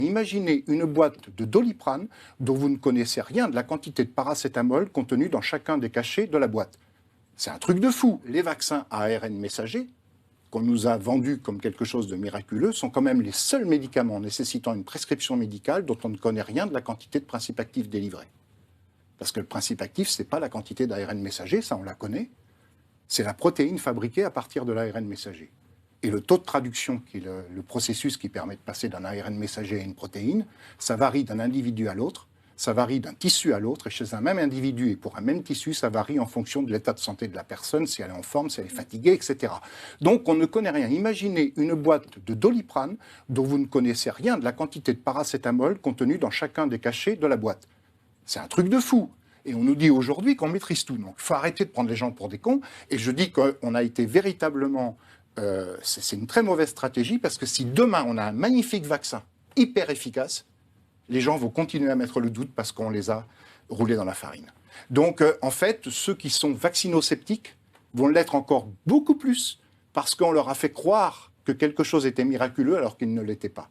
Imaginez une boîte de Doliprane dont vous ne connaissez rien de la quantité de paracétamol contenue dans chacun des cachets de la boîte. C'est un truc de fou. Les vaccins à ARN messager, qu'on nous a vendus comme quelque chose de miraculeux, sont quand même les seuls médicaments nécessitant une prescription médicale dont on ne connaît rien de la quantité de principe actif délivré. Parce que le principe actif, ce n'est pas la quantité d'ARN messager, ça on la connaît, c'est la protéine fabriquée à partir de l'ARN messager. Et le taux de traduction, qui est le processus qui permet de passer d'un ARN messager à une protéine, ça varie d'un individu à l'autre, ça varie d'un tissu à l'autre, et chez un même individu et pour un même tissu, ça varie en fonction de l'état de santé de la personne, si elle est en forme, si elle est fatiguée, etc. Donc on ne connaît rien. Imaginez une boîte de Doliprane dont vous ne connaissez rien de la quantité de paracétamol contenue dans chacun des cachets de la boîte. C'est un truc de fou. Et on nous dit aujourd'hui qu'on maîtrise tout. Donc il faut arrêter de prendre les gens pour des cons. Et je dis qu'on a été véritablement... c'est une très mauvaise stratégie parce que si demain on a un magnifique vaccin hyper efficace, les gens vont continuer à mettre le doute parce qu'on les a roulés dans la farine. Donc en fait, ceux qui sont vaccinosceptiques vont l'être encore beaucoup plus parce qu'on leur a fait croire que quelque chose était miraculeux alors qu'il ne l'était pas.